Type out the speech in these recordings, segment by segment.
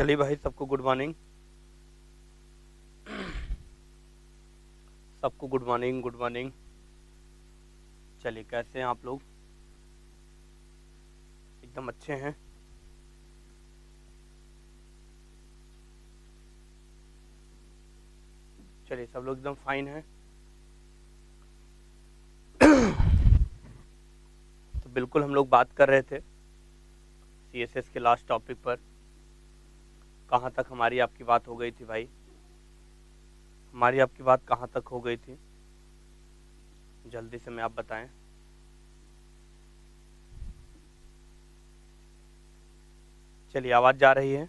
चलिए भाई, सबको गुड मॉर्निंग। सबको गुड मॉर्निंग, गुड मॉर्निंग। चलिए, कैसे हैं आप लोग? एकदम अच्छे हैं? चलिए, सब लोग एकदम फाइन हैं। तो बिल्कुल हम लोग बात कर रहे थे सीएसएस के लास्ट टॉपिक पर। कहाँ तक हमारी आपकी बात हो गई थी भाई? हमारी आपकी बात कहाँ तक हो गई थी? जल्दी से मैं आप बताएं। चलिए, आवाज़ जा रही है?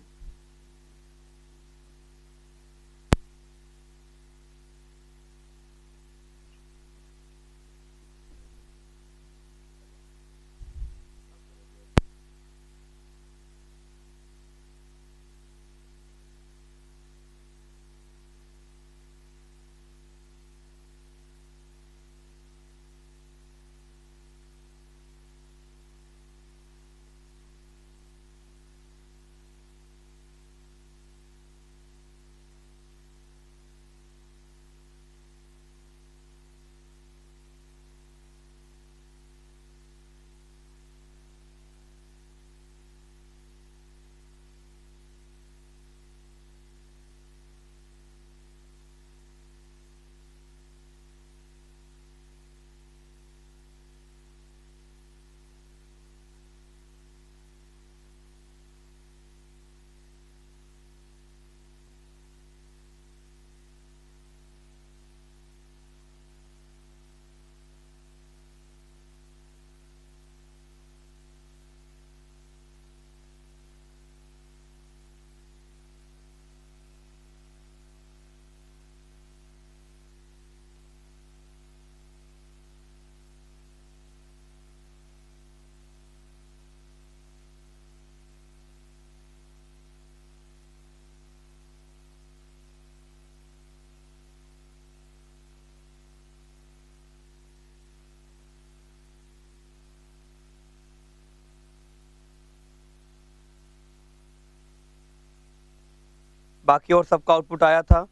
बाकी और सबका आउटपुट आया था?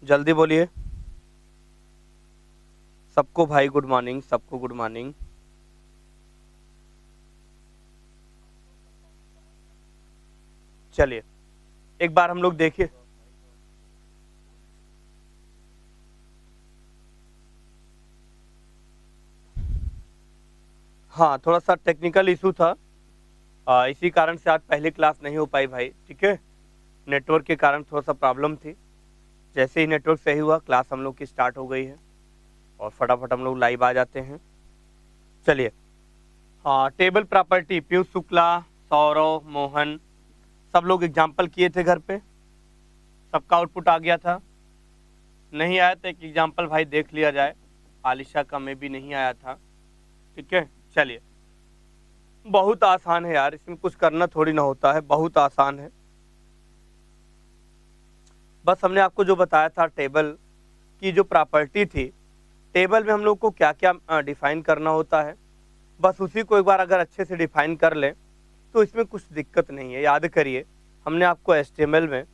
जल्दी बोलिए। सबको भाई गुड मॉर्निंग, सबको गुड मॉर्निंग। चलिए, एक बार हम लोग देखिए। हाँ, थोड़ा सा टेक्निकल इशू था। इसी कारण से आज पहली क्लास नहीं हो पाई भाई, ठीक है। नेटवर्क के कारण थोड़ा सा प्रॉब्लम थी। जैसे ही नेटवर्क सही हुआ, क्लास हम लोग की स्टार्ट हो गई है और फटाफट हम लोग लाइव आ जाते हैं। चलिए, हाँ, टेबल प्रॉपर्टी पीयूष शुक्ला, सौरव, मोहन, सब लोग एग्जाम्पल किए थे घर पे। सबका आउटपुट आ गया था? नहीं आया तो एक एग्जाम्पल भाई देख लिया जाए। आलिशा का में भी नहीं आया था, ठीक है। चलिए, बहुत आसान है यार, इसमें कुछ करना थोड़ी ना होता है, बहुत आसान है। बस हमने आपको जो बताया था टेबल की जो प्रॉपर्टी थी, टेबल में हम लोग को क्या क्या डिफाइन करना होता है, बस उसी को एक बार अगर अच्छे से डिफाइन कर लें तो इसमें कुछ दिक्कत नहीं है। याद करिए, हमने आपको एचटीएमएल में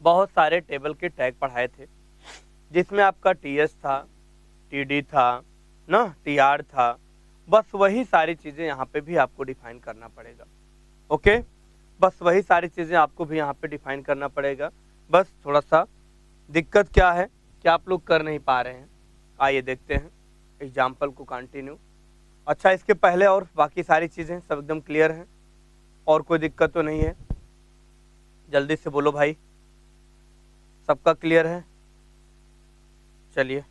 बहुत सारे टेबल के टैग पढ़ाए थे, जिसमें आपका टीएस था, टीडी था ना, टीआर था। बस वही सारी चीज़ें यहाँ पे भी आपको डिफाइन करना पड़ेगा। ओके, बस वही सारी चीज़ें आपको भी यहाँ पे डिफाइन करना पड़ेगा। बस थोड़ा सा दिक्कत क्या है कि आप लोग कर नहीं पा रहे हैं। आइए देखते हैं एग्जाम्पल को कंटिन्यू। अच्छा, इसके पहले और बाकी सारी चीज़ें सब एकदम क्लियर हैं? और कोई दिक्कत तो नहीं है? जल्दी से बोलो भाई, सबका क्लियर है? चलिए,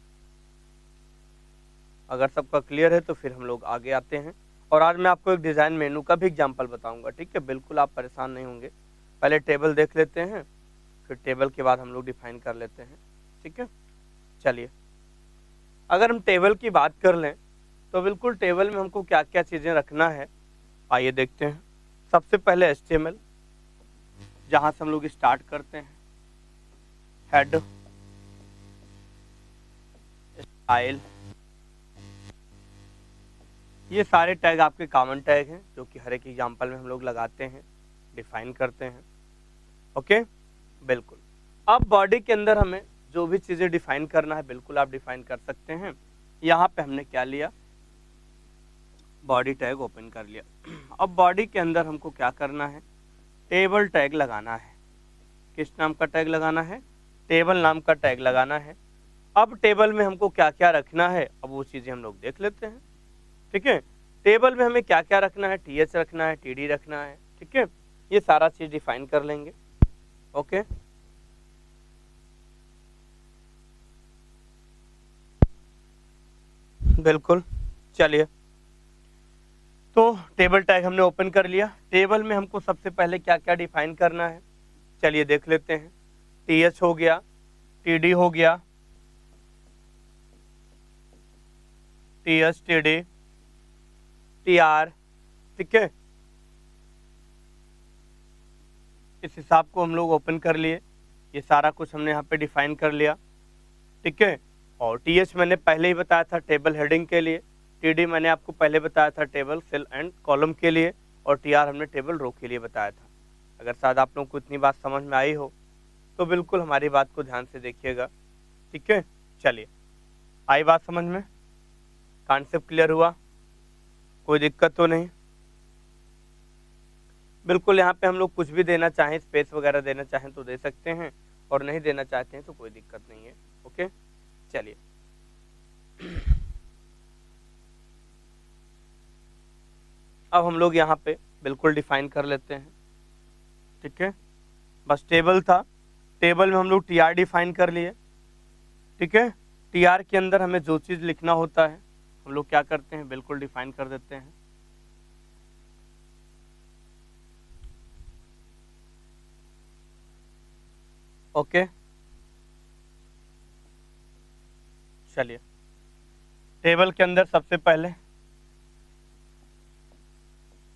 अगर सबका क्लियर है तो फिर हम लोग आगे आते हैं। और आज मैं आपको एक डिज़ाइन मेनू का भी एग्जाम्पल बताऊंगा, ठीक है। बिल्कुल आप परेशान नहीं होंगे। पहले टेबल देख लेते हैं, फिर टेबल के बाद हम लोग डिफाइन कर लेते हैं, ठीक है। चलिए, अगर हम टेबल की बात कर लें तो बिल्कुल टेबल में हमको क्या क्या चीज़ें रखना है, आइए देखते हैं। सबसे पहले एचटीएमएल, जहाँ से हम लोग स्टार्ट करते हैं। हेड, स्टाइल, ये सारे टैग आपके कॉमन टैग हैं जो कि हर एक एग्जाम्पल में हम लोग लगाते हैं। डिफाइन करते हैं। ओके, बिल्कुल। अब बॉडी के अंदर हमें जो भी चीज़ें डिफाइन करना है बिल्कुल आप डिफाइन कर सकते हैं। यहाँ पे हमने क्या लिया, बॉडी टैग ओपन कर लिया। अब बॉडी के अंदर हमको क्या करना है, टेबल टैग लगाना है। किस नाम का टैग लगाना है, टेबल नाम का टैग लगाना है। अब टेबल में हमको क्या क्या रखना है, अब वो चीज़ें हम लोग देख लेते हैं। ठीक है, टेबल में हमें क्या क्या रखना है, टीएच रखना है, टीडी रखना है। ठीक है, ये सारा चीज़ डिफाइन कर लेंगे। ओके, बिल्कुल। चलिए, तो टेबल टैग हमने ओपन कर लिया। टेबल में हमको सबसे पहले क्या क्या डिफाइन करना है, चलिए देख लेते हैं। टीएच हो गया, टीडी हो गया, टीएच, टीडी, टीआर। ठीक है, इस हिसाब को हम लोग ओपन कर लिए। ये सारा कुछ हमने यहाँ पे डिफाइन कर लिया। ठीक है, और टीएच मैंने पहले ही बताया था टेबल हेडिंग के लिए, टीडी मैंने आपको पहले बताया था टेबल सेल एंड कॉलम के लिए, और टीआर हमने टेबल रो के लिए बताया था। अगर शायद आप लोगों को इतनी बात समझ में आई हो तो बिल्कुल हमारी बात को ध्यान से देखिएगा। ठीक है, चलिए, आई बात समझ में, कॉन्सेप्ट क्लियर हुआ, कोई दिक्कत तो नहीं। बिल्कुल, यहाँ पे हम लोग कुछ भी देना चाहें, स्पेस वगैरह देना चाहें तो दे सकते हैं, और नहीं देना चाहते हैं तो कोई दिक्कत नहीं है। ओके, चलिए। अब हम लोग यहाँ पे बिल्कुल डिफाइन कर लेते हैं। ठीक है, बस टेबल था, टेबल में हम लोग टीआर डिफाइन कर लिए। ठीक है, टीआर के अंदर हमें जो चीज़ लिखना होता है हम लोग क्या करते हैं, बिल्कुल डिफाइन कर देते हैं। ओके, चलिए, टेबल के अंदर सबसे पहले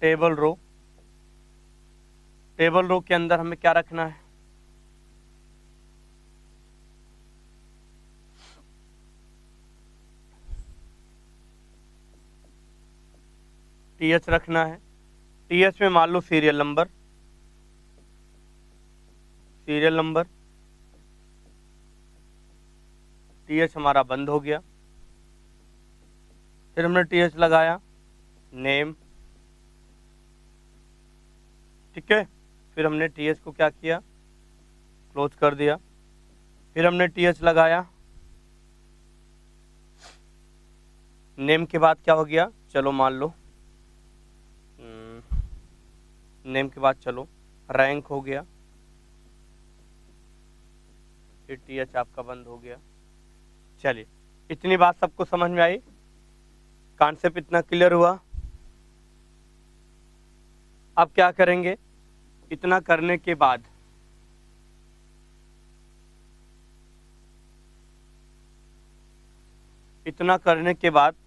टेबल रो, टेबल रो के अंदर हमें क्या रखना है, टीएच रखना है। टीएच में मान लो serial number, serial number, TH हमारा बंद हो गया। फिर हमने टीएच लगाया, नेम। ठीक है, फिर हमने टीएच को क्या किया, क्लोज कर दिया। फिर हमने टीएच लगाया, नेम के बाद क्या हो गया, चलो मान लो नेम के बाद चलो रैंक हो गया। फिर टीएच आपका बंद हो गया। चलिए, इतनी बात सबको समझ में आई, कॉन्सेप्ट इतना क्लियर हुआ। अब क्या करेंगे, इतना करने के बाद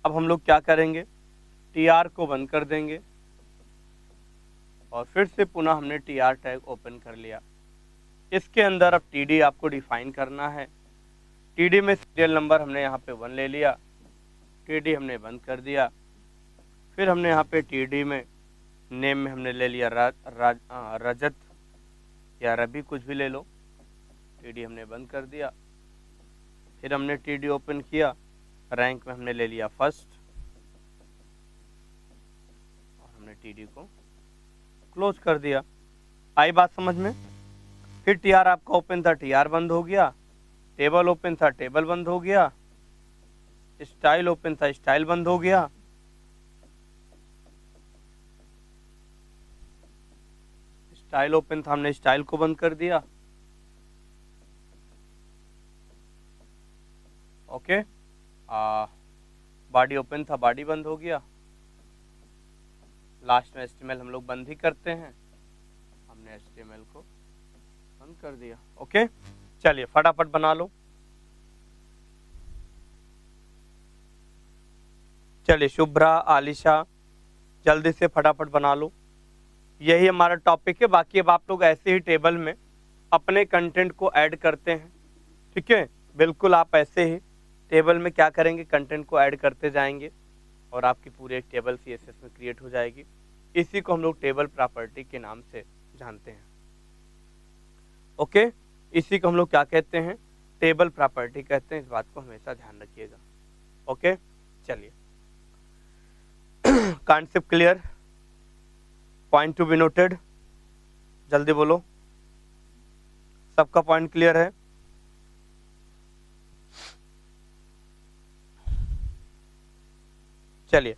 अब हम लोग क्या करेंगे, टीआर को बंद कर देंगे और फिर से पुनः हमने टीआर टैग ओपन कर लिया। इसके अंदर अब टीडी आपको डिफाइन करना है। टीडी में सीरियल नंबर हमने यहाँ पे 1 ले लिया, टीडी हमने बंद कर दिया। फिर हमने यहाँ पे टीडी में नेम में हमने ले लिया रजत या रवि, कुछ भी ले लो, टीडी हमने बंद कर दिया। फिर हमने टीडी ओपन किया, रैंक में हमने ले लिया फर्स्ट और हमने टीडी को क्लोज कर दिया। आई बात समझ में। फिर टीआर आपका ओपन था, टीआर बंद हो गया। टेबल ओपन था, टेबल बंद हो गया। स्टाइल ओपन था, स्टाइल बंद हो गया। स्टाइल ओपन था, हमने स्टाइल को बंद कर दिया। ओके, बॉडी ओपन था, बॉडी बंद हो गया। लास्ट में एचटीएमएल हम लोग बंद ही करते हैं, हमने एचटीएमएल को बंद कर दिया। ओके, चलिए फटाफट बना लो। चलिए शुभ्रा, आलिशा, जल्दी से फटाफट बना लो। यही हमारा टॉपिक है। बाकी अब आप लोग ऐसे ही टेबल में अपने कंटेंट को ऐड करते हैं। ठीक है, बिल्कुल आप ऐसे ही टेबल में क्या करेंगे, कंटेंट को ऐड करते जाएंगे और आपकी पूरी एक टेबल सीएसएस में क्रिएट हो जाएगी। इसी को हम लोग टेबल प्रॉपर्टी के नाम से जानते हैं। ओके, इसी को हम लोग क्या कहते हैं, टेबल प्रॉपर्टी कहते हैं। इस बात को हमेशा ध्यान रखिएगा। ओके, चलिए concept clear, point to be noted, जल्दी बोलो, सबका पॉइंट क्लियर है? चलिए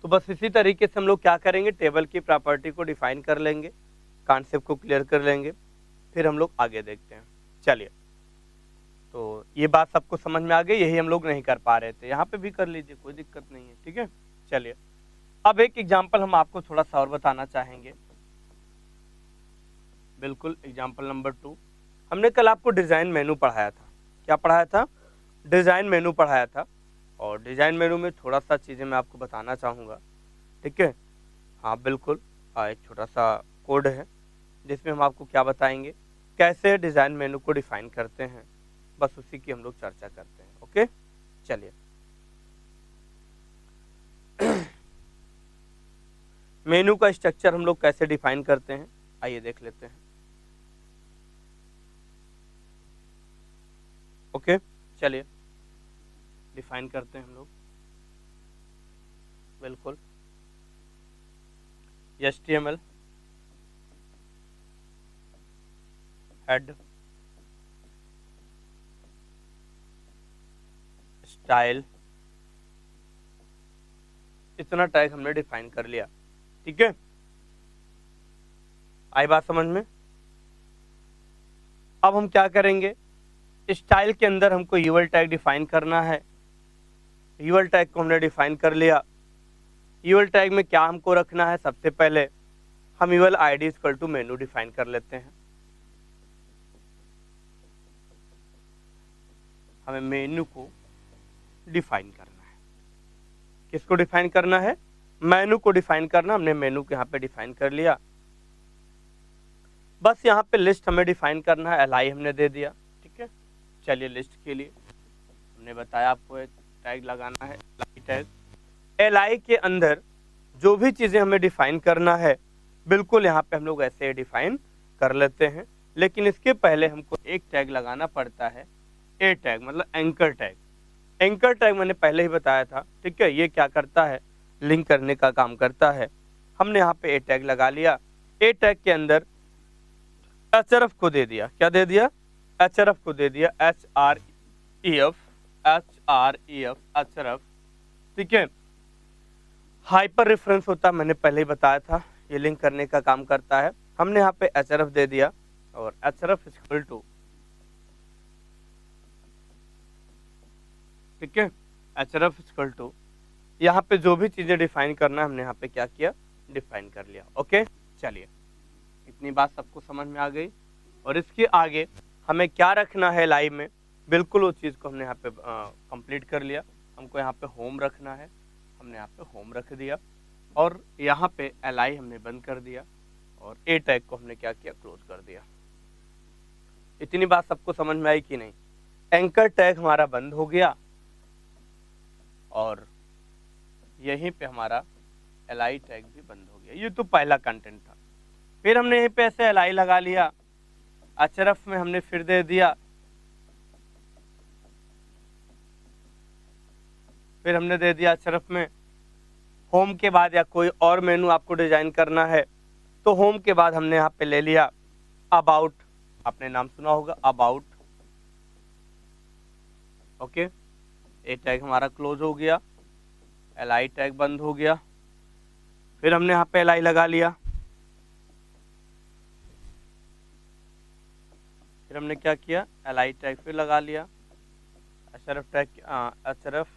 तो बस इसी तरीके से हम लोग क्या करेंगे, टेबल की प्रॉपर्टी को डिफाइन कर लेंगे, कॉन्सेप्ट को क्लियर कर लेंगे, फिर हम लोग आगे देखते हैं। चलिए, तो ये बात सबको समझ में आ गई, यही हम लोग नहीं कर पा रहे थे, यहाँ पे भी कर लीजिए, कोई दिक्कत नहीं है। ठीक है, चलिए अब एक एग्जाम्पल हम आपको थोड़ा सा और बताना चाहेंगे। बिल्कुल, एग्जाम्पल नंबर 2। हमने कल आपको डिज़ाइन मेनू पढ़ाया था। क्या पढ़ाया था? डिज़ाइन मेनू पढ़ाया था। और डिज़ाइन मेनू में थोड़ा सा चीज़ें मैं आपको बताना चाहूँगा। ठीक है, हाँ बिल्कुल, एक छोटा सा कोड है जिसमें हम आपको क्या बताएंगे, कैसे डिज़ाइन मेनू को डिफाइन करते हैं, बस उसी की हम लोग चर्चा करते हैं। ओके, चलिए मेनू का स्ट्रक्चर हम लोग कैसे डिफाइन करते हैं, आइए देख लेते हैं। ओके, चलिए डिफाइन करते हैं हम लोग। बिल्कुल, HTML हेड, स्टाइल, इतना टैग हमने डिफाइन कर लिया। ठीक है, आई बात समझ में? अब हम क्या करेंगे, स्टाइल के अंदर हमको यूएल टैग डिफाइन करना है। यूएल टैग को हमने डिफाइन कर लिया। यूएल टैग में क्या हमको रखना है, सबसे पहले हम UL ID equal to menu define कर लेते हैं। हमें मेनू को डिफाइन करना है। किसको डिफाइन करना है? मेनू को डिफाइन करना। हमने मेनू को यहाँ पे डिफाइन कर लिया। बस यहाँ पे लिस्ट हमें डिफाइन करना है, li हमने दे दिया। ठीक है, चलिए लिस्ट के लिए हमने बताया आपको एक टैग लगाना है, li टैग। li के अंदर जो भी चीज़ें हमें डिफाइन करना है, बिल्कुल यहाँ पे हम लोग ऐसे डिफाइन कर लेते हैं। लेकिन इसके पहले हमको एक टैग लगाना पड़ता है, ए टैग, मतलब एंकर टैग। एंकर टैग मैंने पहले ही बताया था। ठीक है, ये क्या करता है, लिंक करने का काम करता है। हमने यहाँ पे ए टैग लगा लिया। ए टैग के अंदर href को दे दिया। क्या दे दिया? href को दे दिया, href, href। ठीक है, हाइपर रेफरेंस होता है, मैंने पहले ही बताया था, ये लिंक करने का काम करता है। हमने यहाँ पे href दे दिया और href इक्वल टू, ठीक है, href इक्वल टू, यहाँ पे जो भी चीजें डिफाइन करना है हमने यहाँ पे क्या किया, डिफाइन कर लिया। ओके, चलिए इतनी बात सबको समझ में आ गई। और इसके आगे हमें क्या रखना है लाइव में, बिल्कुल उस चीज़ को हमने यहाँ पे कंप्लीट कर लिया। हमको यहाँ पे होम रखना है, हमने यहाँ पे होम रख दिया। और यहाँ पे li हमने बंद कर दिया और ए टैग को हमने क्या किया, क्लोज कर दिया। इतनी बात सबको समझ में आई कि नहीं? एंकर टैग हमारा बंद हो गया और यहीं पे हमारा li टैग भी बंद हो गया। ये तो पहला कंटेंट था। फिर हमने यहीं पे ऐसे li लगा लिया, href में हमने फिर दे दिया, फिर हमने दे दिया href में। होम के बाद या कोई और मेनू आपको डिजाइन करना है तो होम के बाद हमने यहाँ पे ले लिया अबाउट, आपने नाम सुना होगा अबाउट। ओके, ए टैग हमारा क्लोज हो गया, li टैग बंद हो गया। फिर हमने यहाँ पे li लगा लिया। फिर हमने क्या किया, li टैग फिर लगा लिया, href टैग, href,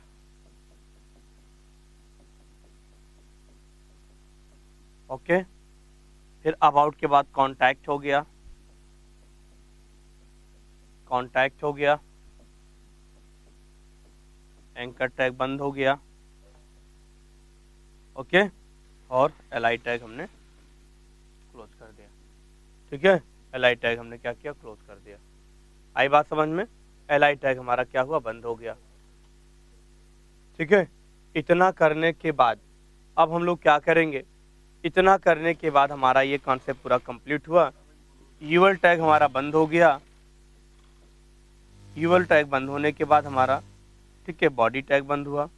ओके। फिर अबाउट के बाद कॉन्टैक्ट हो गया, कॉन्टैक्ट हो गया, एंकर टैग बंद हो गया। ओके, और li टैग हमने क्लोज कर दिया। ठीक है, li टैग हमने क्या किया, क्लोज कर दिया। आई बात समझ में? li टैग हमारा क्या हुआ, बंद हो गया। ठीक है, इतना करने के बाद अब हम लोग क्या करेंगे, इतना करने के बाद हमारा ये कॉन्सेप्ट पूरा कंप्लीट हुआ। यूएल टैग हमारा बंद हो गया। यूएल टैग बंद होने के बाद हमारा, ठीक है, बॉडी टैग बंद हुआ,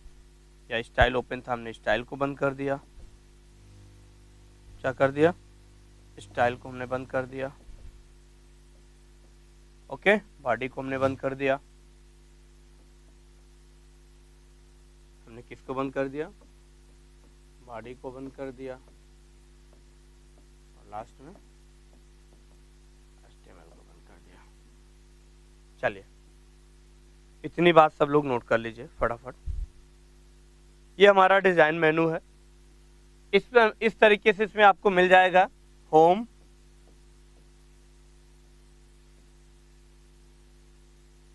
या स्टाइल ओपन था, हमने स्टाइल को बंद कर दिया। क्या कर दिया, स्टाइल को हमने बंद कर दिया। ओके, बॉडी को हमने बंद कर दिया। हमने किसको बंद कर दिया, बॉडी को बंद कर दिया, और लास्ट में HTML को बंद कर दिया। चलिए, इतनी बात सब लोग नोट कर लीजिए फटाफट। ये हमारा डिजाइन मेनू है। इस तरीके से इसमें आपको मिल जाएगा होम,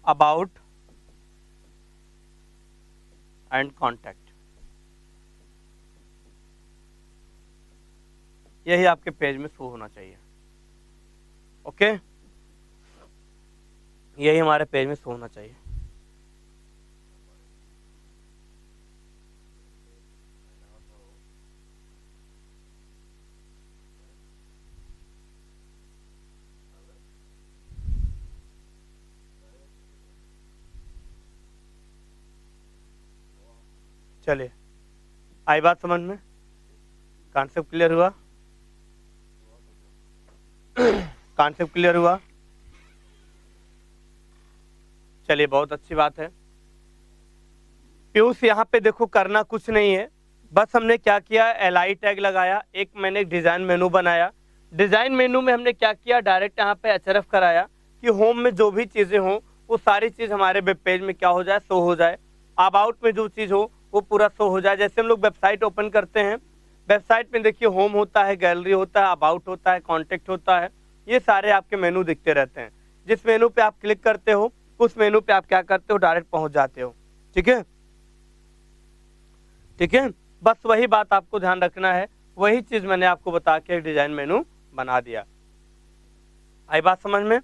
अबाउट एंड कॉन्टैक्ट। यही आपके पेज में शो होना चाहिए। ओके, यही हमारे पेज में शो होना चाहिए। चलिए, आई बात समझ में, कॉन्सेप्ट क्लियर हुआ, कॉन्सेप्ट क्लियर हुआ। चलिए, बहुत अच्छी बात है। पीयूष, यहाँ पे देखो करना कुछ नहीं है, बस हमने क्या किया, LI टैग लगाया, एक मैंने डिजाइन मेनू बनाया। डिजाइन मेनू में हमने क्या किया, डायरेक्ट यहाँ पे HRF कराया कि होम में जो भी चीजें हों वो सारी चीज हमारे वेब पेज में क्या हो जाए, शो हो जाए। अबाउट में जो चीज हो वो पूरा शो हो जाए। जैसे हम लोग वेबसाइट ओपन करते हैं, वेबसाइट में देखिए होम होता है, गैलरी होता है, अबाउट होता है, कॉन्टेक्ट होता है, ये सारे आपके मेनू दिखते रहते हैं। जिस मेनू पे आप क्लिक करते हो उस मेनू पे आप क्या करते हो, डायरेक्ट पहुंच जाते हो। ठीक है, ठीक है, बस वही बात आपको ध्यान रखना है। वही चीज मैंने आपको बता के डिजाइन मेनू बना दिया। आई बात समझ में,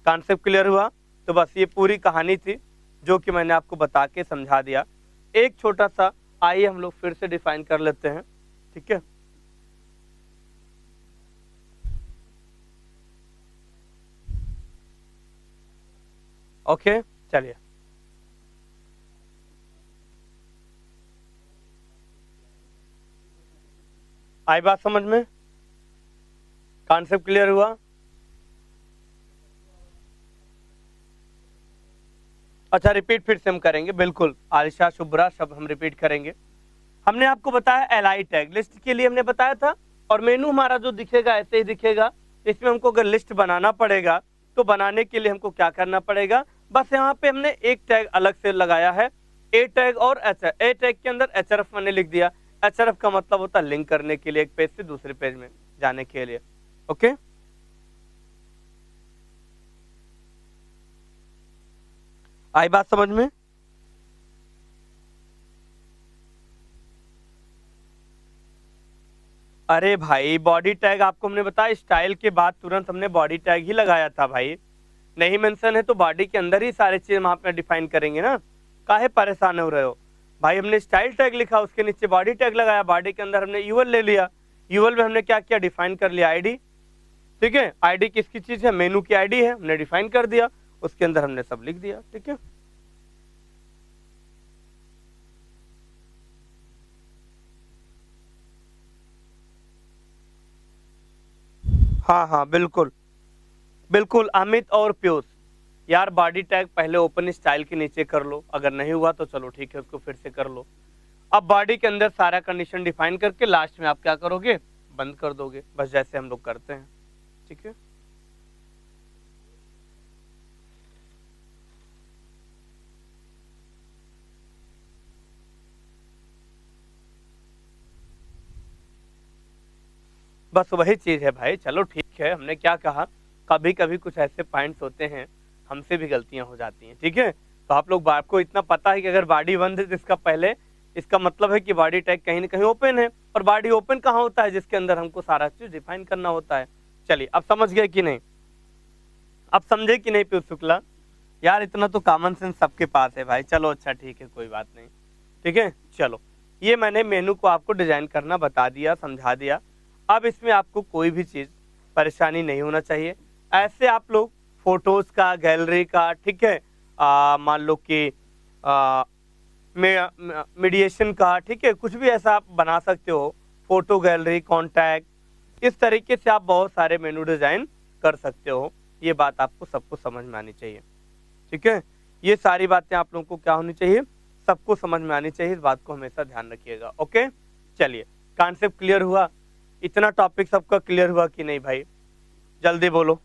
कॉन्सेप्ट क्लियर हुआ। तो बस ये पूरी कहानी थी जो कि मैंने आपको बता के समझा दिया। एक छोटा सा आइए हम लोग फिर से डिफाइन कर लेते हैं। ठीक है, ओके, चलिए, आई बात समझ में, कॉन्सेप्ट क्लियर हुआ। अच्छा, रिपीट फिर से हम करेंगे, बिल्कुल आलिशा शुभ्रा सब हम रिपीट करेंगे। हमने आपको बताया LI टैग लिस्ट के लिए हमने बताया था, और मेनू हमारा जो दिखेगा ऐसे ही दिखेगा। इसमें हमको अगर लिस्ट बनाना पड़ेगा तो बनाने के लिए हमको क्या करना पड़ेगा, बस यहाँ पे हमने एक टैग अलग से लगाया है, A टैग और A टैग के अंदर HRF मैंने लिख दिया। HRF का मतलब होता है लिंक करने के लिए, एक पेज से दूसरे पेज में जाने के लिए। ओके, आई बात समझ में। अरे भाई, बॉडी टैग आपको हमने बताया, स्टाइल के बाद तुरंत हमने बॉडी टैग ही लगाया था भाई। नहीं मेंशन है तो बॉडी के अंदर ही सारे चीज हम आप डिफाइन करेंगे ना, काहे परेशान हो रहे हो भाई। हमने स्टाइल टैग लिखा, उसके नीचे बॉडी टैग लगाया, बॉडी के अंदर हमने यूएल ले लिया, यूएल में हमने क्या किया, डिफाइन कर लिया आईडी। ठीक है, आईडी किसकी चीज है, मेनू की आईडी है, हमने डिफाइन कर दिया, उसके अंदर हमने सब लिख दिया। ठीक है, हाँ हाँ, बिल्कुल बिल्कुल अमित और पीयूष, यार बॉडी टैग पहले ओपन स्टाइल के नीचे कर लो, अगर नहीं हुआ तो चलो ठीक है, उसको फिर से कर लो। अब बॉडी के अंदर सारा कंडीशन डिफाइन करके लास्ट में आप क्या करोगे, बंद कर दोगे, बस जैसे हम लोग करते हैं। ठीक है, बस वही चीज है भाई। चलो ठीक है, हमने क्या कहा, कभी कभी कुछ ऐसे पॉइंट्स होते हैं, हमसे भी गलतियां हो जाती हैं। ठीक है, तो आप लोग आपको इतना पता है कि अगर बॉडी बंद है तो इसका पहले इसका मतलब है कि बॉडी टैग कहीं ना कहीं ओपन है, और बॉडी ओपन कहाँ होता है, जिसके अंदर हमको सारा चीज डिफाइन करना होता है। चलिए, अब समझ गए कि नहीं, अब समझे कि नहीं पीयूष शुक्ला, यार इतना तो कॉमन सेंस सबके पास है भाई। चलो अच्छा ठीक है, कोई बात नहीं। ठीक है, चलो ये मैंने मेनू को आपको डिजाइन करना बता दिया, समझा दिया। अब इसमें आपको कोई भी चीज परेशानी नहीं होना चाहिए। ऐसे आप लोग फोटोज का, गैलरी का, ठीक है, मान लो कि मीडिएशन का, ठीक है, कुछ भी ऐसा आप बना सकते हो, फोटो गैलरी, कॉन्टैक्ट, इस तरीके से आप बहुत सारे मेनू डिजाइन कर सकते हो। ये बात आपको सबको समझ में आनी चाहिए, ठीक है। ये सारी बातें आप लोगों को क्या होनी चाहिए, सबको समझ में आनी चाहिए। इस बात को हमेशा ध्यान रखिएगा। ओके, चलिए, कॉन्सेप्ट क्लियर हुआ? इतना टॉपिक सबका क्लियर हुआ कि नहीं भाई? जल्दी बोलो।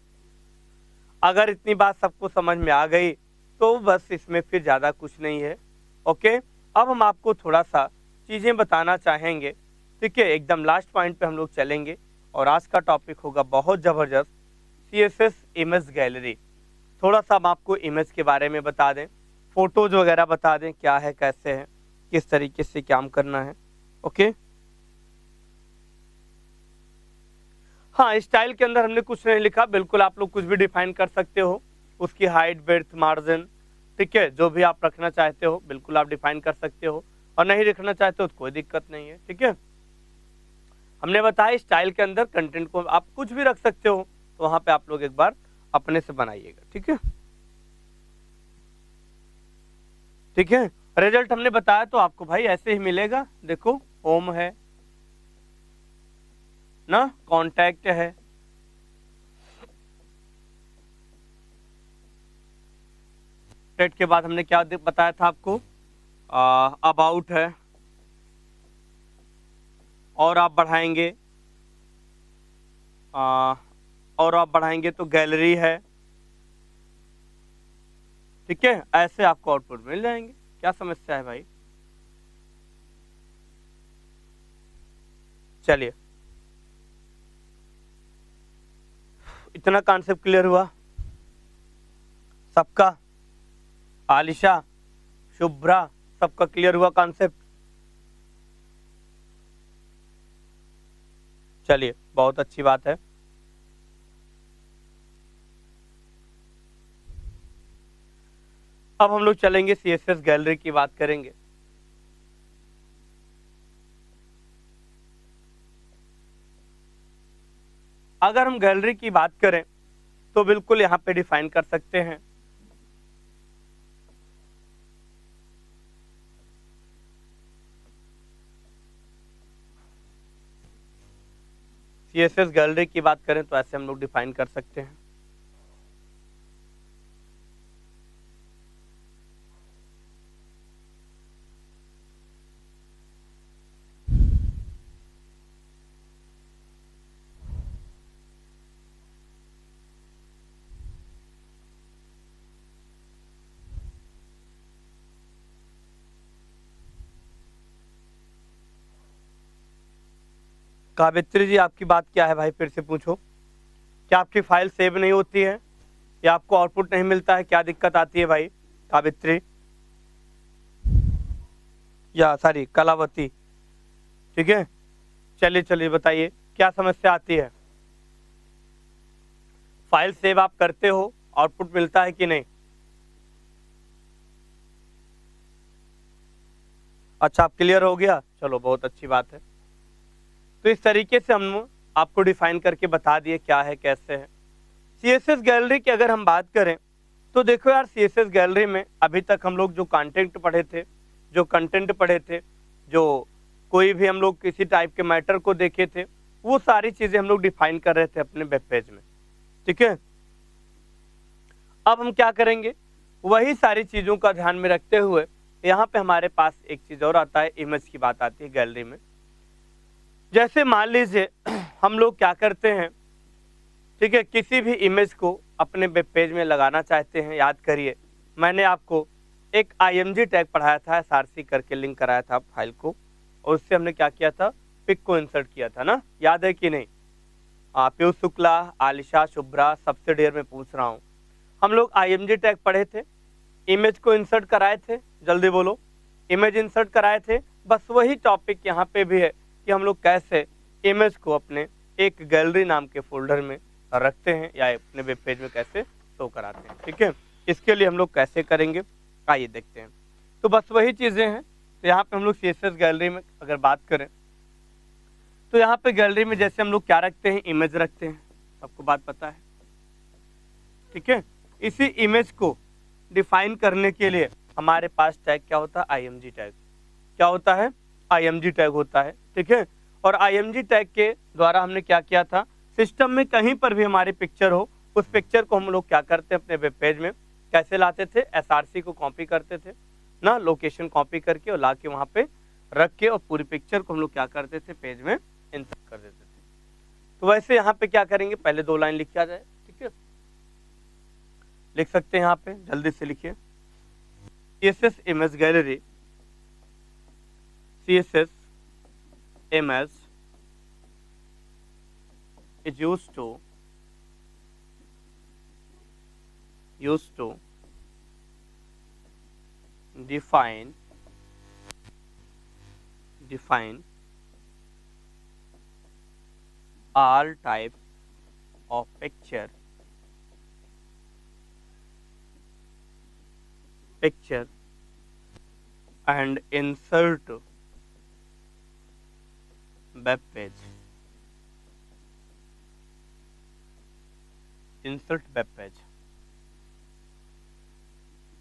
अगर इतनी बात सबको समझ में आ गई तो बस इसमें फिर ज़्यादा कुछ नहीं है। ओके, अब हम आपको थोड़ा सा चीज़ें बताना चाहेंगे, ठीक है। एकदम लास्ट पॉइंट पे हम लोग चलेंगे और आज का टॉपिक होगा बहुत ज़बरदस्त, CSS इमेज गैलरी। थोड़ा सा हम आपको इमेज के बारे में बता दें, फोटोज वगैरह बता दें, क्या है, कैसे है, किस तरीके से काम करना है। ओके, हाँ, स्टाइल के अंदर हमने कुछ नहीं लिखा, बिल्कुल आप लोग कुछ भी डिफाइन कर सकते हो, उसकी हाइट, विड्थ, मार्जिन, ठीक है, जो भी आप रखना चाहते हो बिल्कुल आप डिफाइन कर सकते हो, और नहीं रखना चाहते हो तो कोई दिक्कत नहीं है, ठीक है। हमने बताया स्टाइल के अंदर कंटेंट को आप कुछ भी रख सकते हो, तो वहां पे आप लोग एक बार अपने से बनाइएगा, ठीक है, ठीक है। रिजल्ट हमने बताया तो आपको भाई ऐसे ही मिलेगा। देखो, होम है ना, कॉन्टैक्ट है, टेट के बाद हमने क्या बताया था आपको, अबाउट है, और आप बढ़ाएंगे और आप बढ़ाएंगे तो गैलरी है, ठीक है। ऐसे आपको आउटपुट मिल जाएंगे। क्या समस्या है भाई? चलिए, इतना कॉन्सेप्ट क्लियर हुआ सबका? आलिशा, शुभ्रा, सबका क्लियर हुआ कॉन्सेप्ट? चलिए, बहुत अच्छी बात है। अब हम लोग चलेंगे CSS गैलरी की बात करेंगे। अगर हम गैलरी की बात करें तो बिल्कुल यहां पे डिफाइन कर सकते हैं। CSS गैलरी की बात करें तो ऐसे हम लोग डिफाइन कर सकते हैं। कावित्री जी, आपकी बात क्या है भाई? फिर से पूछो। क्या आपकी फाइल सेव नहीं होती है या आपको आउटपुट नहीं मिलता है? क्या दिक्कत आती है भाई कावित्री, या सॉरी कलावती, ठीक है। चलिए चलिए बताइए, क्या समस्या आती है? फाइल सेव आप करते हो, आउटपुट मिलता है कि नहीं? अच्छा, आप क्लियर हो गया, चलो बहुत अच्छी बात है। तो इस तरीके से हम आपको डिफाइन करके बता दिए क्या है, कैसे है। CSS गैलरी की अगर हम बात करें तो देखो यार, CSS गैलरी में अभी तक हम लोग जो कंटेंट पढ़े थे, जो कंटेंट पढ़े थे, जो कोई भी हम लोग किसी टाइप के मैटर को देखे थे, वो सारी चीजें हम लोग डिफाइन कर रहे थे अपने वेब पेज में, ठीक है। अब हम क्या करेंगे, वही सारी चीजों का ध्यान में रखते हुए यहाँ पे हमारे पास एक चीज और आता है, इमेज की बात आती है गैलरी में। जैसे मान लीजिए हम लोग क्या करते हैं, ठीक है, किसी भी इमेज को अपने वेब पेज में लगाना चाहते हैं। याद करिए, मैंने आपको एक IMG टैग पढ़ाया था, SRC करके लिंक कराया था फाइल को, और उससे हमने क्या किया था, पिक को इंसर्ट किया था ना, याद है कि नहीं? पीयूष शुक्ला, आलिशा, शुभ्रा, सबसे डेर में पूछ रहा हूँ, हम लोग IMG टैग पढ़े थे, इमेज को इंसर्ट कराए थे, जल्दी बोलो, इमेज इंसर्ट कराए थे। बस वही टॉपिक यहाँ पे भी है कि हम लोग कैसे इमेज को अपने एक गैलरी नाम के फोल्डर में रखते हैं या अपने वेब पेज में कैसे शो कराते हैं, ठीक है। इसके लिए हम लोग कैसे करेंगे, आइए देखते हैं। तो बस वही चीजें हैं, तो यहाँ पे हम लोग CSS गैलरी में अगर बात करें तो यहाँ पे गैलरी में जैसे हम लोग क्या रखते हैं, इमेज रखते हैं, सबको बात पता है, ठीक है। इसी इमेज को डिफाइन करने के लिए हमारे पास टैग क्या होता है, IMG टैग। क्या होता है, IMG टैग होता है, ठीक है। और IMG टैग के द्वारा हमने क्या किया था, सिस्टम में कहीं पर भी हमारी पिक्चर हो, उस पिक्चर को हम लोग क्या करते हैं अपने वेब पेज में कैसे लाते थे, SRC को कॉपी करते थे ना, लोकेशन कॉपी करके और ला के वहां पे रख के और पूरी पिक्चर को हम लोग क्या करते थे, पेज में इंसर्ट कर देते थे। तो वैसे यहाँ पे क्या करेंगे, पहले 2 लाइन लिख आ जाए, ठीक है, लिख सकते हैं यहाँ पे, जल्दी से लिखिए। CSS image gallery, CSS image is used to define all type of picture and insert web page, insert web page,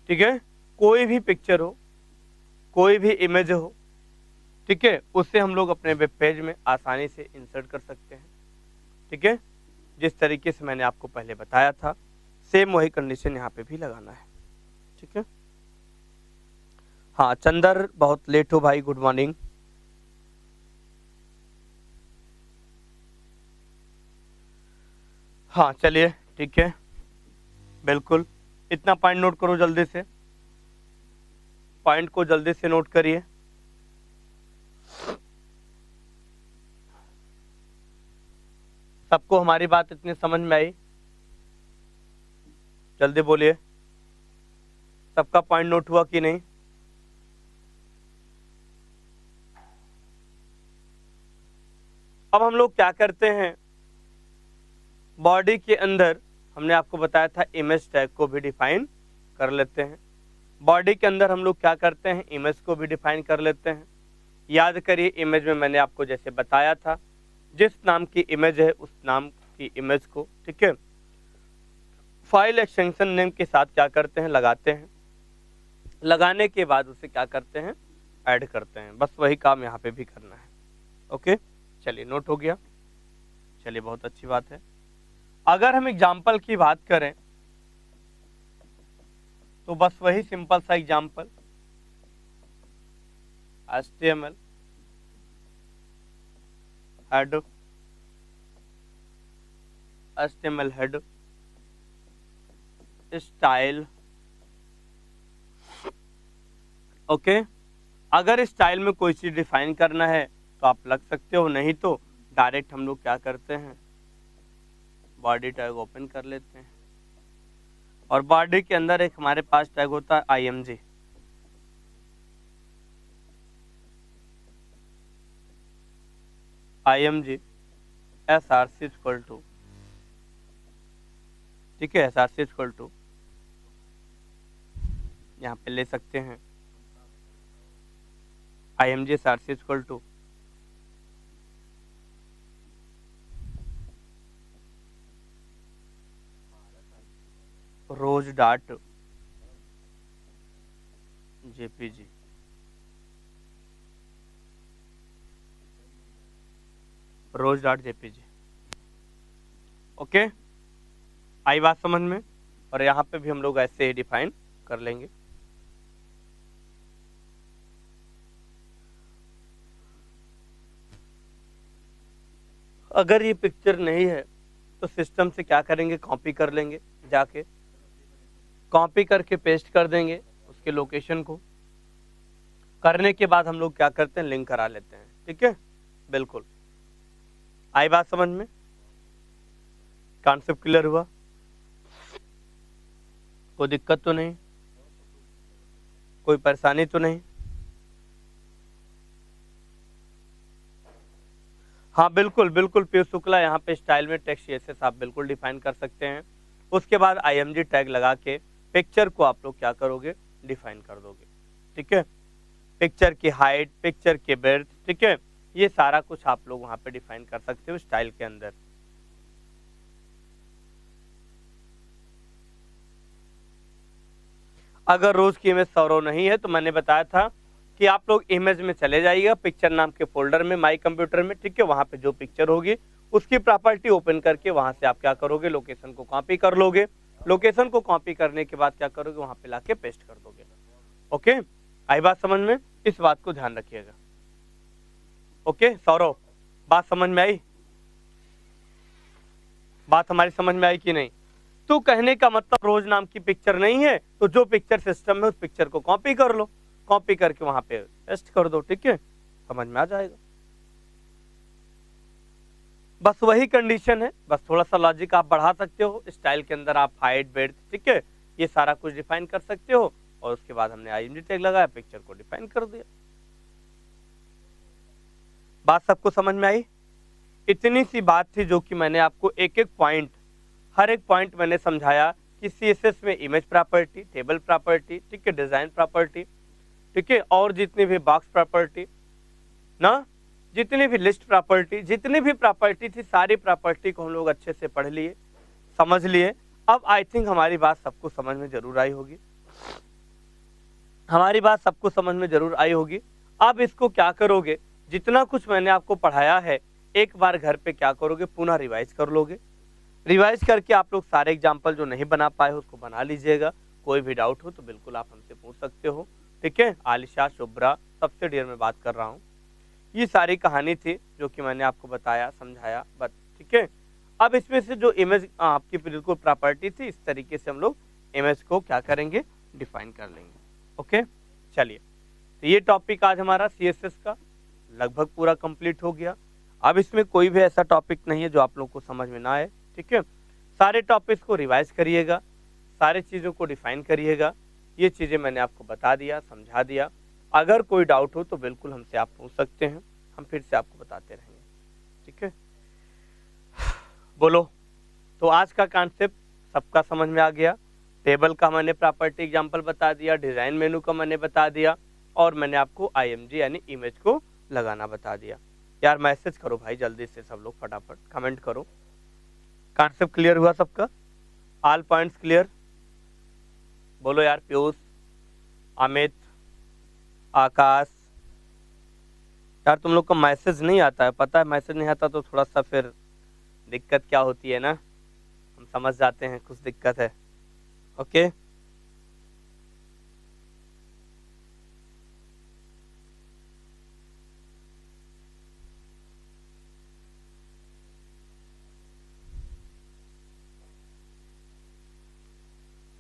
ठीक है। कोई भी पिक्चर हो, कोई भी इमेज हो, ठीक है, उससे हम लोग अपने वेब पेज में आसानी से इंसर्ट कर सकते हैं, ठीक है। जिस तरीके से मैंने आपको पहले बताया था, सेम वही कंडीशन यहाँ पे भी लगाना है, ठीक है। हाँ चंदर, बहुत लेट हो भाई, गुड मॉर्निंग। हाँ चलिए ठीक है, बिल्कुल इतना पॉइंट नोट करो जल्दी से, पॉइंट को जल्दी से नोट करिए। सबको हमारी बात इतनी समझ में आई, जल्दी बोलिए, सबका पॉइंट नोट हुआ कि नहीं। अब हम लोग क्या करते हैं, बॉडी के अंदर हमने आपको बताया था इमेज टैग को भी डिफाइन कर लेते हैं। बॉडी के अंदर हम लोग क्या करते हैं, इमेज को भी डिफाइन कर लेते हैं। याद करिए, इमेज में मैंने आपको जैसे बताया था, जिस नाम की इमेज है उस नाम की इमेज को, ठीक है, फाइल एक्सटेंशन नेम के साथ क्या करते हैं, लगाते हैं। लगाने के बाद उसे क्या करते हैं, ऐड करते हैं। बस वही काम यहाँ पे भी करना है। ओके चलिए, नोट हो गया, चलिए बहुत अच्छी बात है। अगर हम एग्जाम्पल की बात करें तो बस वही सिंपल सा example, HTML head, HTML head, style, okay. अगर स्टाइल में कोई चीज डिफाइन करना है तो आप लग सकते हो, नहीं तो डायरेक्ट हम लोग क्या करते हैं, बॉडी टैग ओपन कर लेते हैं और बॉडी के अंदर एक हमारे पास टैग होता है IMG। IMG SRC equal to, ठीक है, SRC इक्वल टू यहाँ पे ले सकते हैं IMG SRC equal to rose dot JPG, rose dot JPG। Okay, आई बात समझ में। और यहाँ पे भी हम लोग ऐसे ही डिफाइन कर लेंगे। अगर ये पिक्चर नहीं है तो सिस्टम से क्या करेंगे, कॉपी कर लेंगे, जाके कॉपी करके पेस्ट कर देंगे उसके लोकेशन को। करने के बाद हम लोग क्या करते हैं, लिंक करा लेते हैं, ठीक है, बिल्कुल। आई बात समझ में, कॉन्सेप्ट क्लियर हुआ, कोई दिक्कत तो नहीं, कोई परेशानी तो नहीं। हाँ बिल्कुल बिल्कुल पीयूष शुक्ला, यहाँ पे स्टाइल में टेक्स्ट CSS आप बिल्कुल डिफाइन कर सकते हैं। उसके बाद IMG टैग लगा के पिक्चर को आप लोग क्या करोगे, डिफाइन कर दोगे, ठीक है। पिक्चर की हाइट, पिक्चर की ब्रेड्थ, ठीक है, ये सारा कुछ आप लोग वहां पे डिफाइन कर सकते हो स्टाइल के अंदर। अगर रोज की इमेज सौरव नहीं है तो मैंने बताया था कि आप लोग इमेज में चले जाइएगा, पिक्चर नाम के फोल्डर में माई कंप्यूटर में, ठीक है, वहां पे जो पिक्चर होगी उसकी प्रॉपर्टी ओपन करके वहां से आप क्या करोगे, लोकेशन को कॉपी कर लोगे। लोकेशन को कॉपी करने के बाद क्या करोगे, वहां पे लाके पेस्ट कर दोगे। ओके, आई बात समझ में? इस बात को ध्यान रखिएगा। ओके सौरव, बात समझ में आई? बात हमारी समझ में आई कि नहीं? तो कहने का मतलब रोज नाम की पिक्चर नहीं है तो जो पिक्चर सिस्टम में उस पिक्चर को कॉपी कर लो, कॉपी करके वहां पे पेस्ट कर दो, ठीक है, समझ में आ जाएगा। बस वही कंडीशन है, बस थोड़ा सा लॉजिक आप बढ़ा सकते हो। स्टाइल के अंदर आप हाइट, ब्रेड्थ, ठीक है, ये सारा कुछ डिफाइन कर सकते हो और उसके बाद हमने आईएमजी टैग लगाया, पिक्चर को डिफाइन कर दिया। बात सबको समझ में आई? इतनी सी बात थी जो कि मैंने आपको एक एक पॉइंट, हर एक पॉइंट मैंने समझाया कि सीएसएस में इमेज प्रॉपर्टी, टेबल प्रॉपर्टी, ठीक है, डिजाइन प्रॉपर्टी, ठीक है, और जितनी भी बॉक्स प्रॉपर्टी ना, जितनी भी लिस्ट प्रॉपर्टी, जितनी भी प्रॉपर्टी थी, सारी प्रॉपर्टी को हम लोग अच्छे से पढ़ लिए, समझ लिए। अब आई थिंक हमारी बात सबको समझ में जरूर आई होगी, हमारी बात सबको समझ में जरूर आई होगी। अब इसको क्या करोगे, जितना कुछ मैंने आपको पढ़ाया है एक बार घर पे क्या करोगे, पुनः रिवाइज कर लोगे। रिवाइज करके आप लोग सारे एग्जाम्पल जो नहीं बना पाए हो उसको बना लीजिएगा। कोई भी डाउट हो तो बिल्कुल आप हमसे पूछ सकते हो, ठीक है। आलिशा, शुभ्रा, सबसे डियर में बात कर रहा हूँ। ये सारी कहानी थी जो कि मैंने आपको बताया, समझाया, बस, ठीक है। अब इसमें से जो इमेज आपकी बिल्कुल प्रॉपर्टी थी, इस तरीके से हम लोग इमेज को क्या करेंगे, डिफाइन कर लेंगे। ओके, चलिए, तो ये टॉपिक आज हमारा सीएसएस का लगभग पूरा कंप्लीट हो गया। अब इसमें कोई भी ऐसा टॉपिक नहीं है जो आप लोग को समझ में ना आए, ठीक है। सारे टॉपिक्स को रिवाइज करिएगा, सारे चीज़ों को डिफाइन करिएगा। ये चीज़ें मैंने आपको बता दिया, समझा दिया। अगर कोई डाउट हो तो बिल्कुल हमसे आप पूछ सकते हैं, हम फिर से आपको बताते रहेंगे, ठीक है। बोलो, तो आज का कॉन्सेप्ट सबका समझ में आ गया। टेबल का मैंने प्रॉपर्टी एग्जांपल बता दिया, डिज़ाइन मेनू का मैंने बता दिया, और मैंने आपको आईएमजी यानी इमेज को लगाना बता दिया। यार मैसेज करो भाई जल्दी से, सब लोग फटाफट कमेंट करो। कॉन्सेप्ट क्लियर हुआ सबका? All points clear? बोलो यार, पीयूष, अमित, आकाश। यार तुम लोग का मैसेज नहीं आता है, पता है, मैसेज नहीं आता तो थोड़ा सा फिर दिक्कत क्या होती है ना, हम समझ जाते हैं कुछ दिक्कत है। ओके,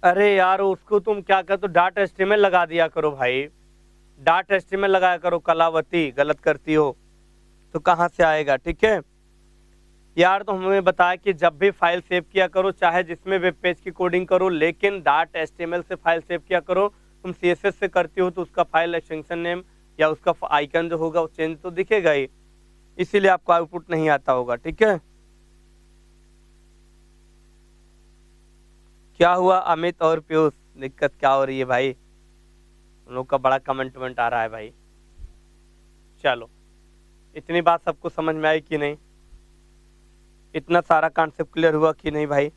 अरे यार उसको तुम क्या कर, तो डॉट एचटीएमएल लगा दिया करो भाई, डॉट एचटीएमएल लगाया करो। कलावती, गलत करती हो तो कहाँ से आएगा, ठीक है यार। तो हमें बताया कि जब भी फाइल सेव किया करो, चाहे जिसमें वेब पेज की कोडिंग करो, लेकिन डॉट एचटीएमएल से फाइल सेव किया करो। तुम सीएसएस से करती हो तो उसका फाइल एक्सटेंशन नेम या उसका आइकन जो होगा वो चेंज तो दिखेगा ही, इसीलिए आपको आउटपुट नहीं आता होगा, ठीक है। क्या हुआ अमित और पीयूष, दिक्कत क्या हो रही है भाई? उन लोग का बड़ा कमेंट आ रहा है भाई। चलो, इतनी बात सबको समझ में आई कि नहीं? इतना सारा कॉन्सेप्ट क्लियर हुआ कि नहीं भाई?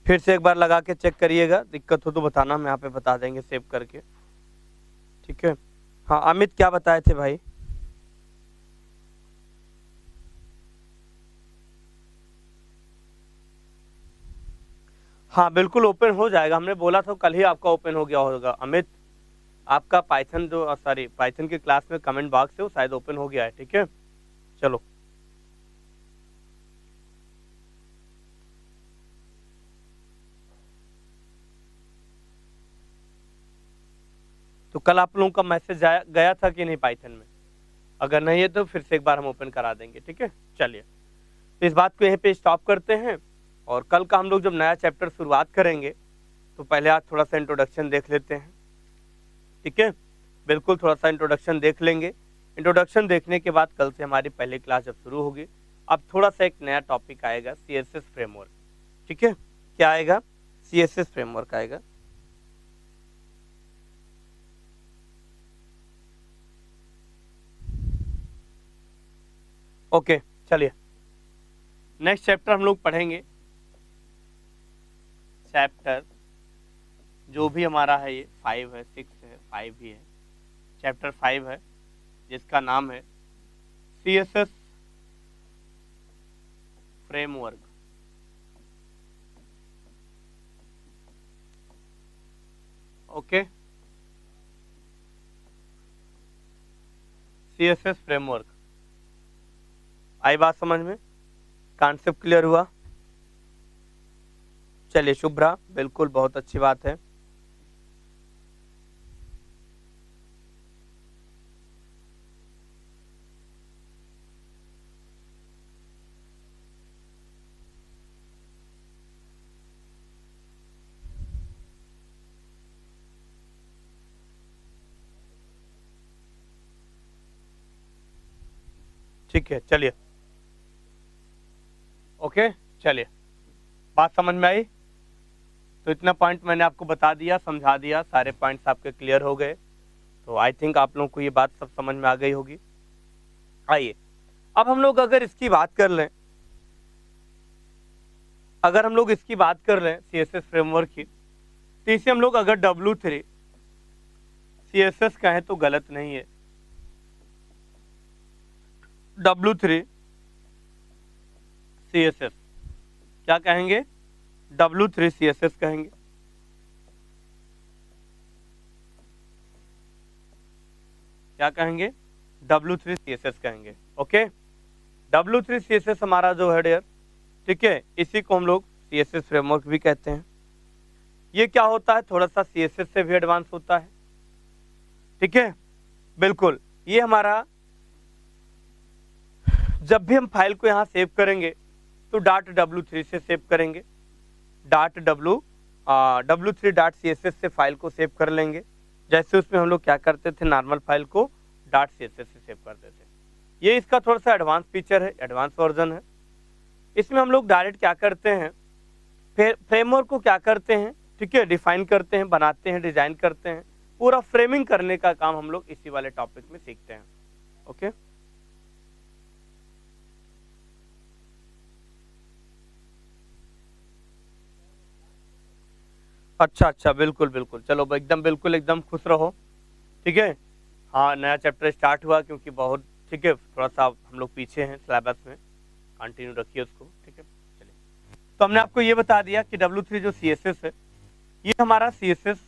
फिर से एक बार लगा के चेक करिएगा, दिक्कत हो तो बताना, हम यहाँ पे बता देंगे सेव करके, ठीक है। हाँ अमित, क्या बताए थे भाई? हाँ बिल्कुल ओपन हो जाएगा, हमने बोला था कल ही आपका ओपन हो गया होगा अमित। आपका पाइथन जो, सॉरी, पाइथन की क्लास में कमेंट बॉक्स है वो शायद ओपन हो गया है, ठीक है। चलो, तो कल आप लोगों का मैसेज गया था कि नहीं पाइथन में? अगर नहीं है तो फिर से एक बार हम ओपन करा देंगे, ठीक है। चलिए, तो इस बात को यहीं पे स्टॉप करते हैं, और कल का हम लोग जब नया चैप्टर शुरुआत करेंगे तो पहले आज थोड़ा सा इंट्रोडक्शन देख लेते हैं, ठीक है। बिल्कुल थोड़ा सा इंट्रोडक्शन देख लेंगे। इंट्रोडक्शन देखने के बाद कल से हमारी पहली क्लास जब शुरू होगी, अब थोड़ा सा एक नया टॉपिक आएगा, CSS फ्रेमवर्क, ठीक है। क्या आएगा? CSS फ्रेमवर्क आएगा। ओके, चलिए नेक्स्ट चैप्टर हम लोग पढ़ेंगे। चैप्टर जो भी हमारा है ये 5 है, 6 है, 5 भी है। चैप्टर 5 है जिसका नाम है CSS framework. Okay, CSS framework. आई बात समझ में? कॉन्सेप्ट क्लियर हुआ? चलिए शुभ्रा, बिल्कुल बहुत अच्छी बात है। ठीक है, चलिए ओके, चलिए बात समझ में आई? तो इतना पॉइंट मैंने आपको बता दिया, समझा दिया, सारे पॉइंट्स आपके क्लियर हो गए। तो आई थिंक आप लोगों को ये बात सब समझ में आ गई होगी। आइए अब हम लोग अगर इसकी बात कर लें, CSS फ्रेमवर्क की, तो इसे हम लोग अगर W3 CSS कहें तो गलत नहीं है। W3 CSS क्या कहेंगे? W3 CSS कहेंगे। क्या कहेंगे? W3 CSS कहेंगे। ओके, W3 CSS हमारा जो है डियर, ठीक है, इसी को हम लोग CSS फ्रेमवर्क भी कहते हैं। ये क्या होता है? थोड़ा सा CSS से भी एडवांस होता है, ठीक है, बिल्कुल। ये हमारा जब भी हम फाइल को यहां सेव करेंगे तो .w3 से सेव करेंगे, W3.CSS से फाइल को सेव कर लेंगे। जैसे उसमें हम लोग क्या करते थे, नॉर्मल फाइल को .CSS से सेव करते थे। ये इसका थोड़ा सा एडवांस फीचर है, एडवांस वर्जन है। इसमें हम लोग डायरेक्ट क्या करते हैं, फ्रेमवर्क को क्या करते हैं, ठीक है, डिफाइन करते हैं, बनाते हैं, डिजाइन करते हैं। पूरा फ्रेमिंग करने का काम हम लोग इसी वाले टॉपिक में सीखते हैं। ओके, अच्छा, बिल्कुल बिल्कुल, चलो एकदम बिल्कुल एकदम खुश रहो, ठीक है। हाँ, नया चैप्टर स्टार्ट हुआ क्योंकि बहुत, ठीक है, थोड़ा सा हम लोग पीछे हैं सिलेबस में, कंटिन्यू रखिए उसको, ठीक है। चलिए, तो हमने आपको ये बता दिया कि W3 जो CSS है, ये हमारा CSS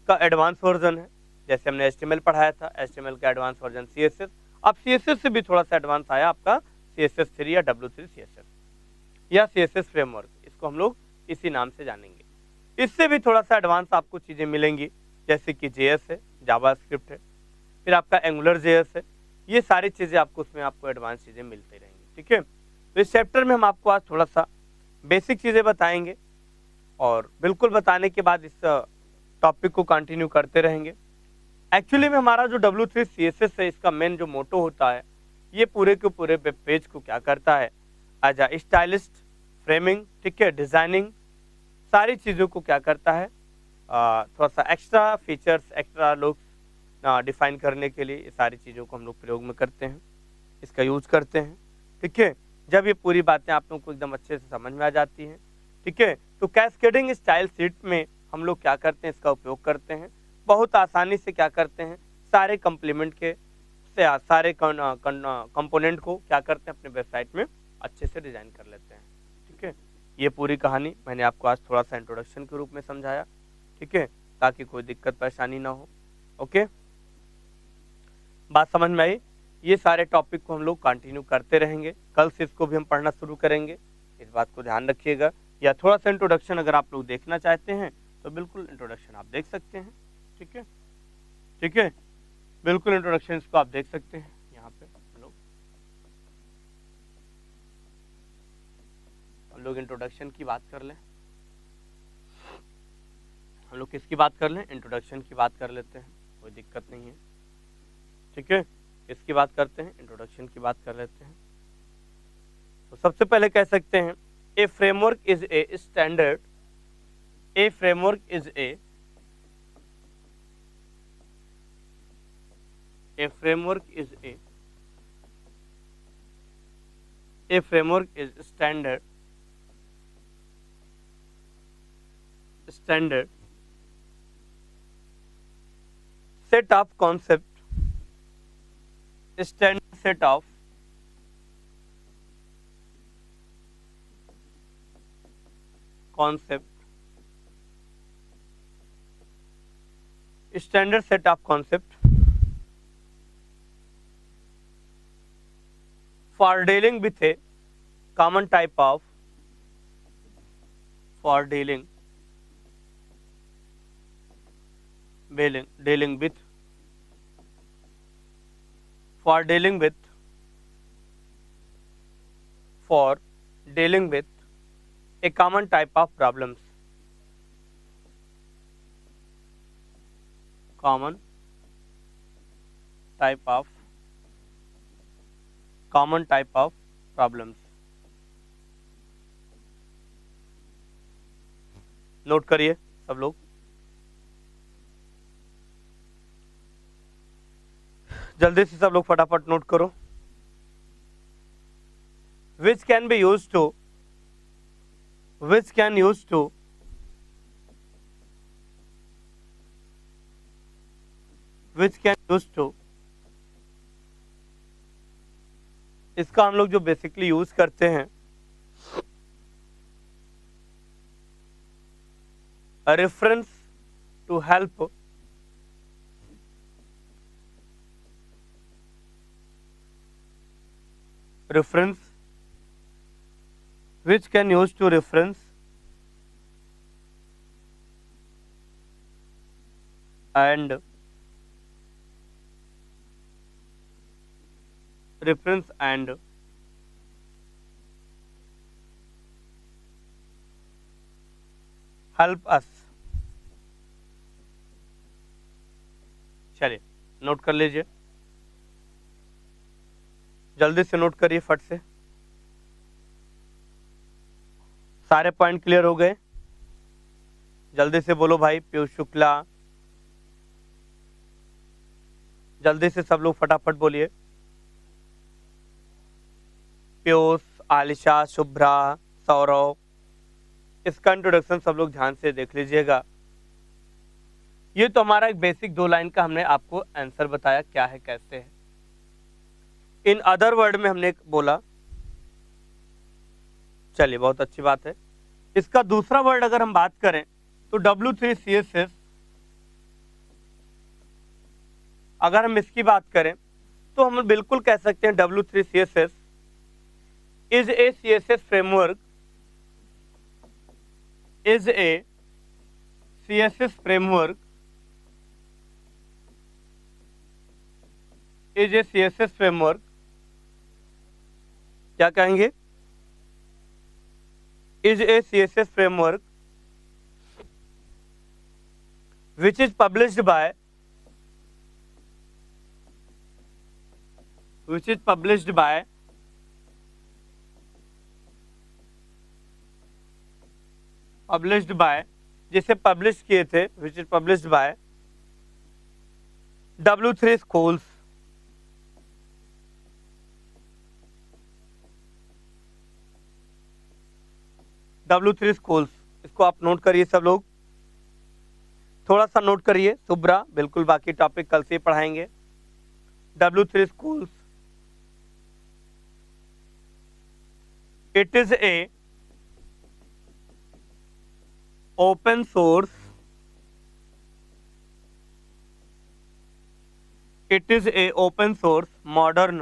का एडवांस वर्जन है। जैसे हमने HTML पढ़ाया था, HTML का एडवांस वर्जन CSS। अब CSS से भी थोड़ा सा एडवांस आया आपका CSS3 या W3 CSS या CSS फ्रेमवर्क, इसको हम लोग इसी नाम से जानेंगे। इससे भी थोड़ा सा एडवांस आपको चीजें मिलेंगी, जैसे कि JS है, जावास्क्रिप्ट है, फिर आपका एंगुलर JS है। ये सारी चीजें आपको उसमें आपको एडवांस चीजें मिलती रहेंगी, ठीक है। तो इस चैप्टर में हम आपको आज थोड़ा सा बेसिक चीजें बताएंगे, और बिल्कुल बताने के बाद इस टॉपिक को कंटिन्यू करते रहेंगे। एक्चुअली में हमारा जो W3 CSS है, इसका मेन जो मोटो होता है, ये पूरे के पूरे वेब पेज को क्या करता है, एज अ स्टाइलिस्ट, फ्रेमिंग, ठीक है, डिजाइनिंग, सारी चीज़ों को क्या करता है, थोड़ा सा extra features, extra looks define करने के लिए ये सारी चीज़ों को हम लोग प्रयोग में करते हैं, इसका यूज करते हैं, ठीक है। जब ये पूरी बातें आप लोगों को एकदम अच्छे से समझ में आ जाती हैं, ठीक है, तो कैस्केडिंग स्टाइल शीट में हम लोग क्या करते हैं, इसका उपयोग करते हैं। बहुत आसानी से क्या करते हैं, सारे कंप्लीमेंट के से सारे कंपोनेंट को क्या करते हैं, अपने वेबसाइट में अच्छे से डिजाइन कर लेते हैं, ठीक है। ये पूरी कहानी मैंने आपको आज थोड़ा सा इंट्रोडक्शन के रूप में समझाया, ठीक है, ताकि कोई दिक्कत परेशानी ना हो। ओके, बात समझ में आई? ये सारे टॉपिक को हम लोग कंटिन्यू करते रहेंगे, कल से इसको भी हम पढ़ना शुरू करेंगे, इस बात को ध्यान रखिएगा। या थोड़ा सा इंट्रोडक्शन अगर आप लोग देखना चाहते हैं तो बिल्कुल इंट्रोडक्शन आप देख सकते हैं, ठीक है। ठीक है, बिल्कुल इंट्रोडक्शन इसको आप देख सकते हैं यहाँ पे। हम लोग इंट्रोडक्शन की बात कर लें, हम लोग किसकी बात कर लें, इंट्रोडक्शन की बात कर लेते हैं, कोई दिक्कत नहीं है। ठीक है, किसकी बात करते हैं, इंट्रोडक्शन की बात कर लेते हैं। तो सबसे पहले कह सकते हैं a framework is a standard, a framework is a framework is a framework is standard set of concept, standard set of concept, standard set of concept for dealing with a common type of, for dealing with, for dealing with a common type of problems, common type of problems। Note करिए सब लोग, जल्दी से सब लोग फटाफट note करो। which can use to इसका हम लोग जो बेसिकली यूज करते हैं, reference to help which can use to reference and help us। चलिए नोट कर लीजिए, जल्दी से नोट करिए फट से। सारे पॉइंट क्लियर हो गए? जल्दी से बोलो भाई। पीयूष शुक्ला, जल्दी से सब लोग फटाफट बोलिए। पीयूष, आलिशा, शुभ्रा, सौरव, इसका इंट्रोडक्शन सब लोग ध्यान से देख लीजिएगा। ये तो हमारा एक बेसिक 2 लाइन का हमने आपको आंसर बताया क्या है कैसे है। इन अदर वर्ड में हमने बोला, चलिए बहुत अच्छी बात है। इसका दूसरा वर्ड अगर हम बात करें तो W3CSS, अगर हम इसकी बात करें तो हम बिल्कुल कह सकते हैं W3CSS is a CSS framework, is a CSS framework, is a CSS framework, क्या कहेंगे, is a CSS framework which is published by जिसे पब्लिश किए थे, which is published by W3 schools, W3 schools। इसको आप नोट करिए सब लोग, थोड़ा सा नोट करिए। शुभ्रा बिल्कुल, बाकी टॉपिक कल से पढ़ाएंगे। W3 schools, it is a open source, modern,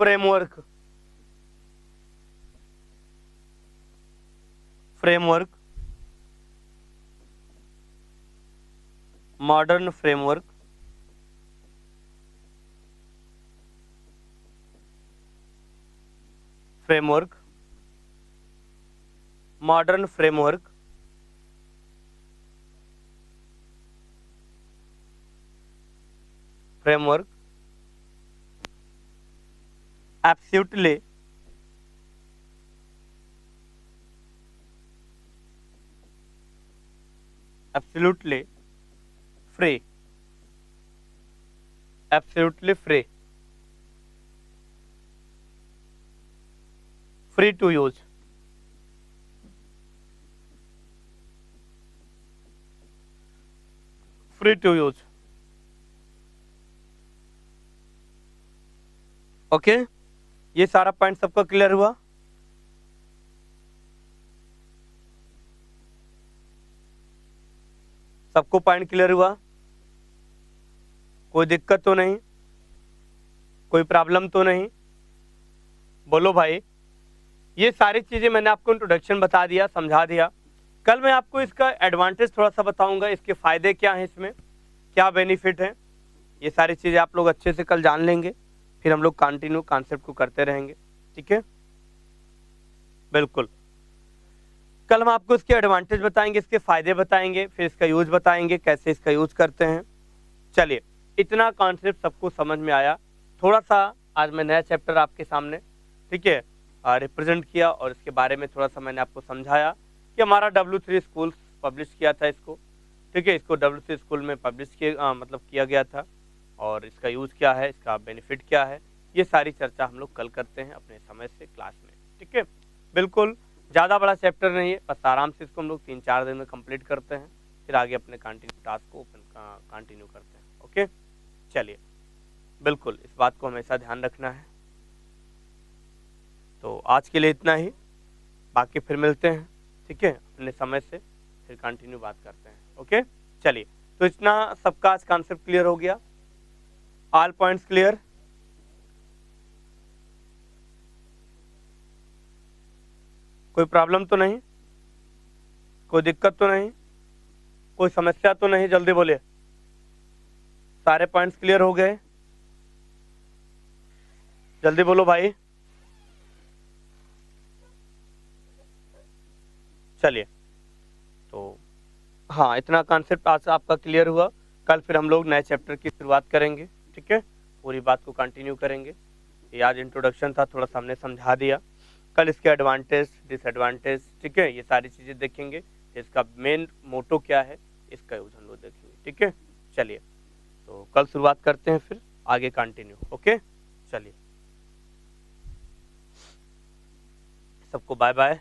framework framework, modern framework, framework, modern framework, framework, absolutely, absolutely free, absolutely free, free to use, free to use. Okay, ये सारा पॉइंट सबका clear हुआ? सबको point clear हुआ? कोई दिक्कत तो नहीं, कोई प्रॉब्लम तो नहीं? बोलो भाई। ये सारी चीजें मैंने आपको इंट्रोडक्शन बता दिया, समझा दिया। कल मैं आपको इसका एडवांटेज थोड़ा सा बताऊंगा, इसके फायदे क्या हैं, इसमें क्या बेनिफिट है। ये सारी चीजें आप लोग अच्छे से कल जान लेंगे, फिर हम लोग कंटिन्यू कॉन्सेप्ट को करते रहेंगे। ठीक है, बिल्कुल। कल हम आपको इसके एडवांटेज बताएंगे, इसके फायदे बताएंगे, फिर इसका यूज बताएंगे, कैसे इसका यूज करते हैं। चलिए, इतना कॉन्सेप्ट सबको समझ में आया। थोड़ा सा आज मैं नया चैप्टर आपके सामने, ठीक है, रिप्रेजेंट किया और इसके बारे में थोड़ा सा मैंने आपको समझाया कि हमारा W3 स्कूल पब्लिश किया था इसको, ठीक है, इसको W3 स्कूल में पब्लिश मतलब किया गया था, और इसका यूज क्या है, इसका बेनिफिट क्या है, ये सारी चर्चा हम लोग कल करते हैं अपने समय से क्लास में। ठीक है, बिल्कुल ज़्यादा बड़ा चैप्टर नहीं है, बस आराम से इसको हम लोग 3-4 दिन में कंप्लीट करते हैं, फिर आगे अपने कंटिन्यू टास्क को कंटिन्यू करते हैं। ओके, चलिए, बिल्कुल इस बात को हमेशा ध्यान रखना है। तो आज के लिए इतना ही, बाकी फिर मिलते हैं, ठीक है, अपने समय से फिर कंटिन्यू बात करते हैं। ओके, चलिए, तो इतना सबका आज कॉन्सेप्ट क्लियर हो गया, ऑल पॉइंट्स क्लियर? कोई प्रॉब्लम तो नहीं, कोई दिक्कत तो नहीं, कोई समस्या तो नहीं? जल्दी बोलिए, सारे पॉइंट्स क्लियर हो गए? जल्दी बोलो भाई। चलिए, तो हाँ, इतना कॉन्सेप्ट आज आपका क्लियर हुआ। कल फिर हम लोग नए चैप्टर की शुरुआत करेंगे, ठीक है, पूरी बात को कंटिन्यू करेंगे। ये आज इंट्रोडक्शन था, थोड़ा सा हमने समझा दिया। कल इसके एडवांटेज, डिसएडवांटेज, ठीक है, ये सारी चीज़ें देखेंगे। इसका मेन मोटो क्या है, इसका यूज हम लोग देखेंगे। ठीक है, चलिए, तो कल शुरुआत करते हैं, फिर आगे कंटिन्यू। ओके, चलिए, सबको बाय बाय।